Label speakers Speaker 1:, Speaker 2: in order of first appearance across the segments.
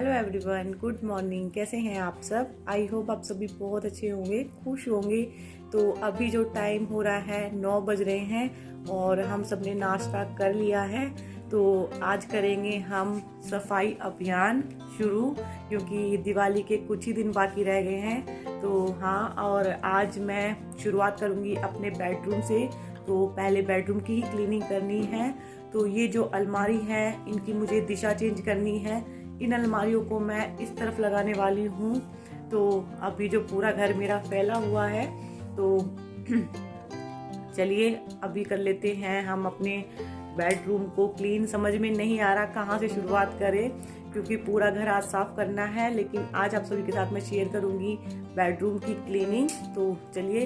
Speaker 1: Hello everyone, good morning. कैसे हैं आप सब? आई होप आप सभी बहुत अच्छे होंगे, खुश होंगे। तो अभी जो टाइम हो रहा है 9 बज रहे हैं और हम सब ने नाश्ता कर लिया है। तो आज करेंगे हम सफाई अभियान शुरू, क्योंकि दिवाली के कुछ ही दिन बाकी रह गए हैं। तो हाँ, और आज मैं शुरुआत करूँगी अपने बेडरूम से। तो पहले बेडरूम की ही क्लीनिंग करनी है। तो ये जो अलमारी है इनकी मुझे दिशा चेंज करनी है। इन अलमारियों को मैं इस तरफ लगाने वाली हूँ। तो अभी जो पूरा घर मेरा फैला हुआ है, तो चलिए अभी कर लेते हैं हम अपने बेडरूम को क्लीन। समझ में नहीं आ रहा कहाँ से शुरुआत करें, क्योंकि पूरा घर आज साफ करना है। लेकिन आज आप सभी के साथ मैं शेयर करूँगी बेडरूम की क्लीनिंग। तो चलिए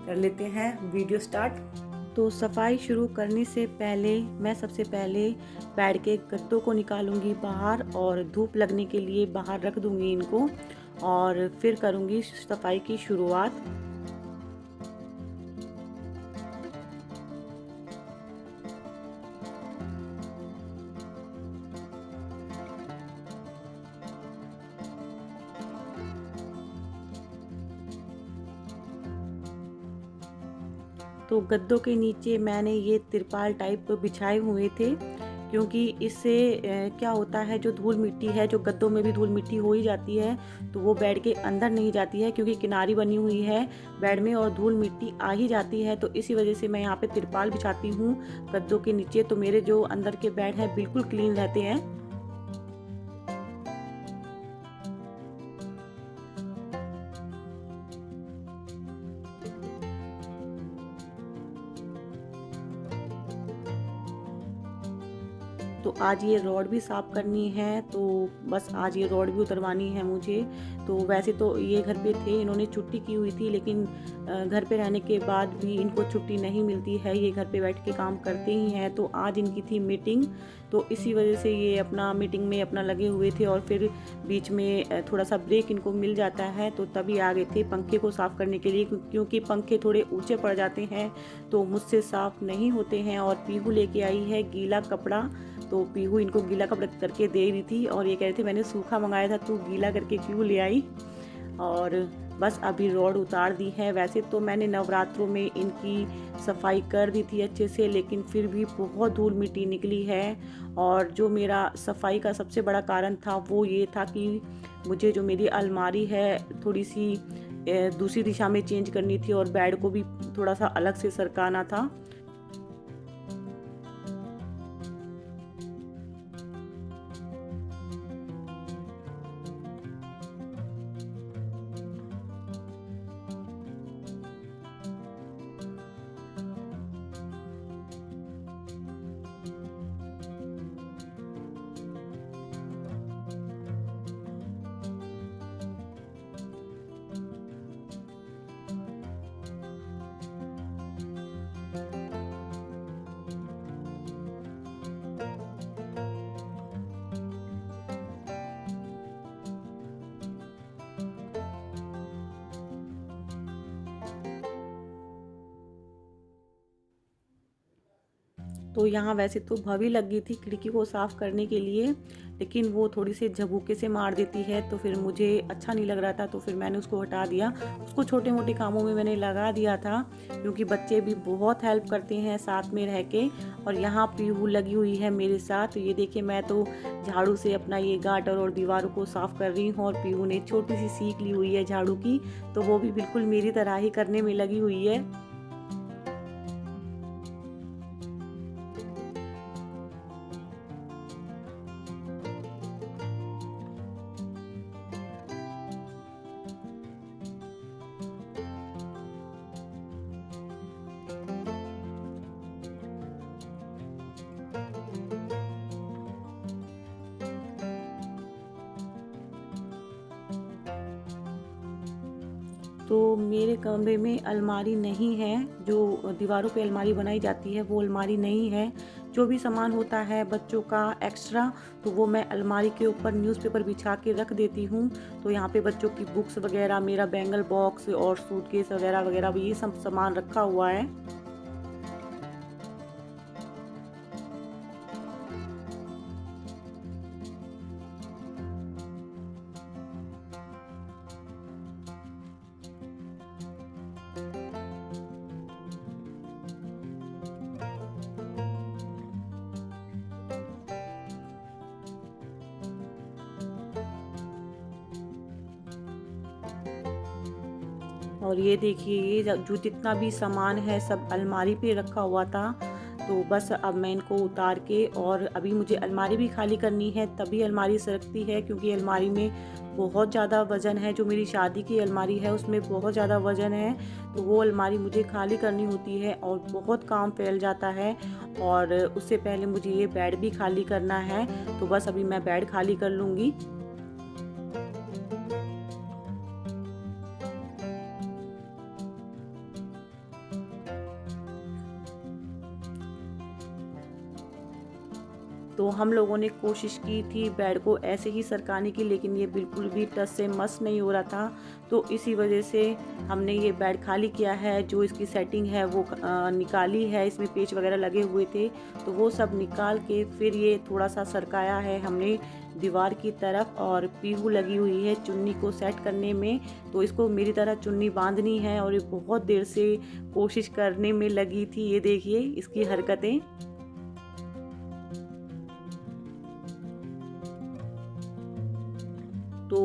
Speaker 1: कर लेते हैं वीडियो स्टार्ट। तो सफाई शुरू करने से पहले मैं सबसे पहले बेड के गद्दों को निकालूंगी बाहर और धूप लगने के लिए बाहर रख दूंगी इनको, और फिर करूंगी सफाई की शुरुआत। तो गद्दों के नीचे मैंने ये तिरपाल टाइप बिछाए हुए थे, क्योंकि इससे क्या होता है, जो धूल मिट्टी है, जो गद्दों में भी धूल मिट्टी हो ही जाती है, तो वो बेड के अंदर नहीं जाती है, क्योंकि किनारी बनी हुई है बेड में और धूल मिट्टी आ ही जाती है। तो इसी वजह से मैं यहाँ पे तिरपाल बिछाती हूँ गद्दों के नीचे। तो मेरे जो अंदर के बेड हैं बिल्कुल क्लीन रहते हैं। तो आज ये रॉड भी साफ़ करनी है, तो बस आज ये रॉड भी उतरवानी है मुझे। तो वैसे तो ये घर पे थे, इन्होंने छुट्टी की हुई थी, लेकिन घर पे रहने के बाद भी इनको छुट्टी नहीं मिलती है, ये घर पे बैठ के काम करते ही हैं। तो आज इनकी थी मीटिंग, तो इसी वजह से ये अपना मीटिंग में अपना लगे हुए थे, और फिर बीच में थोड़ा सा ब्रेक इनको मिल जाता है, तो तभी आ गए थे पंखे को साफ़ करने के लिए, क्योंकि पंखे थोड़े ऊँचे पड़ जाते हैं तो मुझसे साफ़ नहीं होते हैं। और पीहू लेके आई है गीला कपड़ा, तो पीहू इनको गीला कपड़ा करके दे रही थी, और ये कह रहे थे मैंने सूखा मंगाया था, तू गीला करके क्यों ले आई। और बस अभी रॉड उतार दी है। वैसे तो मैंने नवरात्रों में इनकी सफाई कर दी थी अच्छे से, लेकिन फिर भी बहुत धूल मिट्टी निकली है। और जो मेरा सफाई का सबसे बड़ा कारण था वो ये था कि मुझे जो मेरी अलमारी है थोड़ी सी दूसरी दिशा में चेंज करनी थी, और बेड को भी थोड़ा सा अलग से सरकाना था। तो यहाँ वैसे तो भवी लग गई थी खिड़की को साफ़ करने के लिए, लेकिन वो थोड़ी सी झबूके से मार देती है, तो फिर मुझे अच्छा नहीं लग रहा था, तो फिर मैंने उसको हटा दिया। उसको छोटे मोटे कामों में मैंने लगा दिया था, क्योंकि बच्चे भी बहुत हेल्प करते हैं साथ में रह के। और यहाँ पीहू लगी हुई है मेरे साथ। ये देखिए, मैं तो झाड़ू से अपना ये गाटर और दीवारों को साफ़ कर रही हूँ, और पीहू ने छोटी सी सीख ली हुई है झाड़ू की, तो वो भी बिल्कुल मेरी तरह ही करने में लगी हुई है। तो मेरे कमरे में अलमारी नहीं है, जो दीवारों पे अलमारी बनाई जाती है वो अलमारी नहीं है। जो भी सामान होता है बच्चों का एक्स्ट्रा, तो वो मैं अलमारी के ऊपर न्यूज़पेपर बिछा के रख देती हूँ। तो यहाँ पे बच्चों की बुक्स वगैरह, मेरा बैंगल बॉक्स और सूटकेस वगैरह वगैरह ये सब सामान रखा हुआ है। और ये देखिए, ये जो जितना भी सामान है सब अलमारी पे रखा हुआ था। तो बस अब मैं इनको उतार के, और अभी मुझे अलमारी भी खाली करनी है, तभी अलमारी सरकती है, क्योंकि अलमारी में बहुत ज़्यादा वज़न है। जो मेरी शादी की अलमारी है उसमें बहुत ज़्यादा वज़न है, तो वो अलमारी मुझे खाली करनी होती है और बहुत काम फैल जाता है। और उससे पहले मुझे ये बेड भी खाली करना है, तो बस अभी मैं बेड खाली कर लूँगी। तो हम लोगों ने कोशिश की थी बेड को ऐसे ही सरकाने की, लेकिन ये बिल्कुल भी टस से मस नहीं हो रहा था। तो इसी वजह से हमने ये बेड खाली किया है। जो इसकी सेटिंग है वो निकाली है, इसमें पेच वगैरह लगे हुए थे, तो वो सब निकाल के फिर ये थोड़ा सा सरकाया है हमने दीवार की तरफ। और पीहू लगी हुई है चुन्नी को सेट करने में, तो इसको मेरी तरह चुन्नी बांधनी है, और ये बहुत देर से कोशिश करने में लगी थी। ये देखिए इसकी हरकतें। तो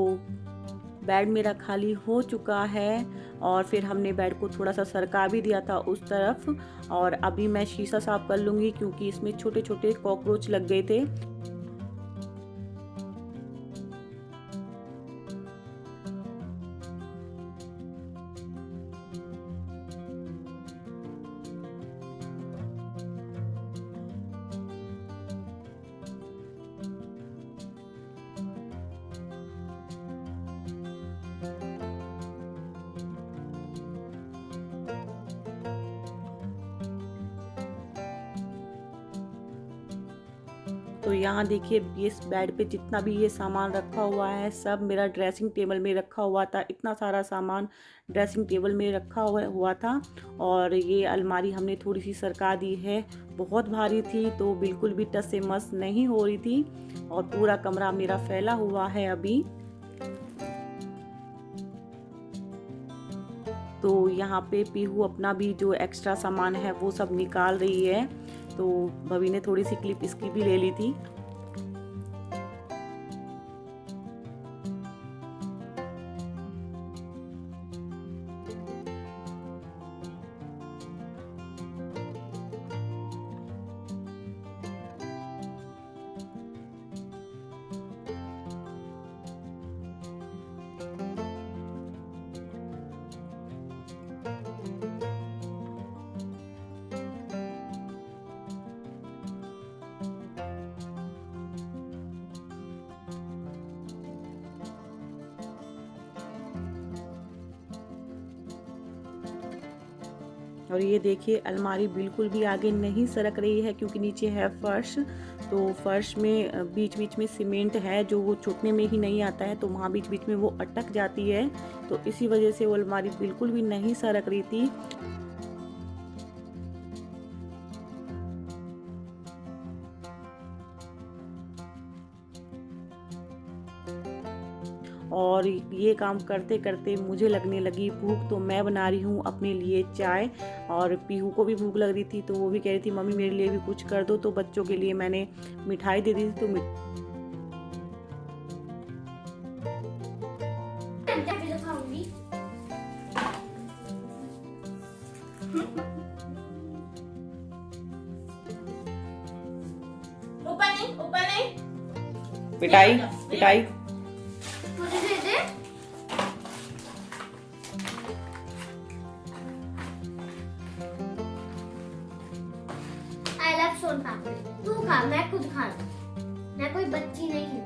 Speaker 1: बेड मेरा खाली हो चुका है, और फिर हमने बेड को थोड़ा सा सरका भी दिया था उस तरफ। और अभी मैं शीशा साफ कर लूँगी, क्योंकि इसमें छोटे छोटे कॉकरोच लग गए थे। तो यहाँ देखिए, इस बेड पे जितना भी ये सामान रखा हुआ है सब मेरा ड्रेसिंग टेबल में रखा हुआ था। इतना सारा सामान ड्रेसिंग टेबल में रखा हुआ था। और ये अलमारी हमने थोड़ी सी सरका दी है, बहुत भारी थी, तो बिल्कुल भी टस से मस नहीं हो रही थी। और पूरा कमरा मेरा फैला हुआ है अभी। तो यहाँ पे पीहू अपना भी जो एक्स्ट्रा सामान है वो सब निकाल रही है। तो भवी ने थोड़ी सी क्लिप इसकी भी ले ली थी। और ये देखिए, अलमारी बिल्कुल भी आगे नहीं सरक रही है, क्योंकि नीचे है फर्श। तो फर्श में बीच बीच में सीमेंट है, जो वो छूटने में ही नहीं आता है, तो वहाँ बीच बीच में वो अटक जाती है। तो इसी वजह से वो अलमारी बिल्कुल भी नहीं सरक रही थी। और ये काम करते करते मुझे लगने लगी भूख, तो मैं बना रही हूँ अपने लिए चाय। और पीहू को भी भूख लग रही थी, तो वो भी कह रही थी मम्मी मेरे लिए भी कुछ कर दो। तो बच्चों के लिए मैंने मिठाई दे दी थी। तो
Speaker 2: ऊपर नहीं
Speaker 1: पिटाई पिटाई।
Speaker 2: मुझे दे दे। आई लव सोन पापड़ी। तू खा, मैं खुद खा। मैं कोई बच्ची नहीं हूँ।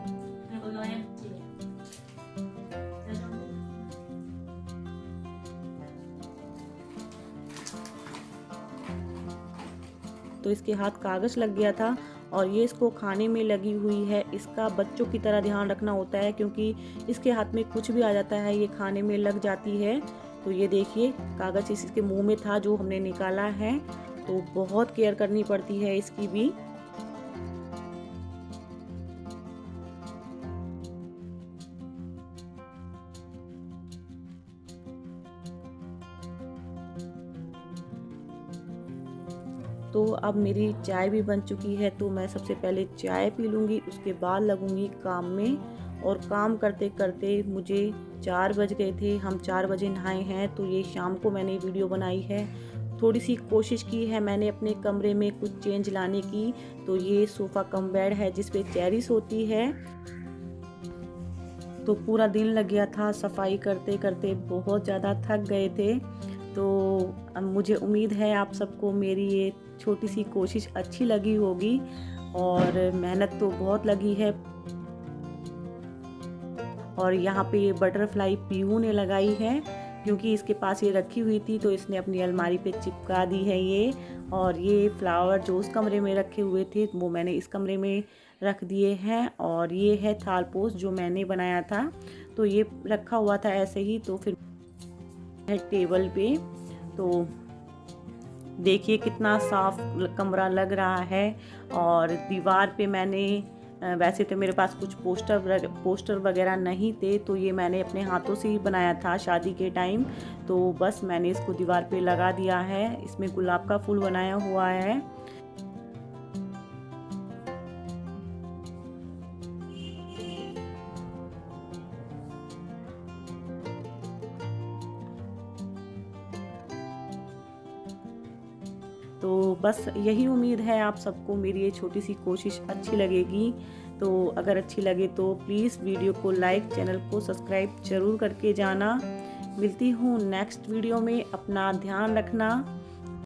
Speaker 1: तो इसके हाथ कागज लग गया था, और ये इसको खाने में लगी हुई है। इसका बच्चों की तरह ध्यान रखना होता है, क्योंकि इसके हाथ में कुछ भी आ जाता है ये खाने में लग जाती है। तो ये देखिए, कागज इसके मुंह में था जो हमने निकाला है। तो बहुत केयर करनी पड़ती है इसकी भी। तो अब मेरी चाय भी बन चुकी है, तो मैं सबसे पहले चाय पी लूँगी, उसके बाद लगूँगी काम में। और काम करते करते मुझे 4 बज गए थे, हम 4 बजे नहाए हैं। तो ये शाम को मैंने वीडियो बनाई है। थोड़ी सी कोशिश की है मैंने अपने कमरे में कुछ चेंज लाने की। तो ये सोफ़ा कम बेड है जिस पे चेरी सोती है। तो पूरा दिन लग गया था सफाई करते करते, बहुत ज़्यादा थक गए थे। तो मुझे उम्मीद है आप सबको मेरी ये छोटी सी कोशिश अच्छी लगी होगी, और मेहनत तो बहुत लगी है। और यहाँ पे ये बटरफ्लाई पीहू ने लगाई है, क्योंकि इसके पास ये रखी हुई थी तो इसने अपनी अलमारी पे चिपका दी है ये। और ये फ्लावर जो उस कमरे में रखे हुए थे वो मैंने इस कमरे में रख दिए हैं। और ये है थाल पोस्ट जो मैंने बनाया था, तो ये रखा हुआ था ऐसे ही। तो फिर है टेबल पे, तो देखिए कितना साफ कमरा लग रहा है। और दीवार पे मैंने वैसे तो मेरे पास कुछ पोस्टर वगैरह नहीं थे, तो ये मैंने अपने हाथों से ही बनाया था शादी के टाइम। तो बस मैंने इसको दीवार पे लगा दिया है। इसमें गुलाब का फूल बनाया हुआ है। तो बस यही उम्मीद है आप सबको मेरी ये छोटी सी कोशिश अच्छी लगेगी। तो अगर अच्छी लगे तो प्लीज़ वीडियो को लाइक, चैनल को सब्सक्राइब ज़रूर करके जाना। मिलती हूँ नेक्स्ट वीडियो में, अपना ध्यान रखना।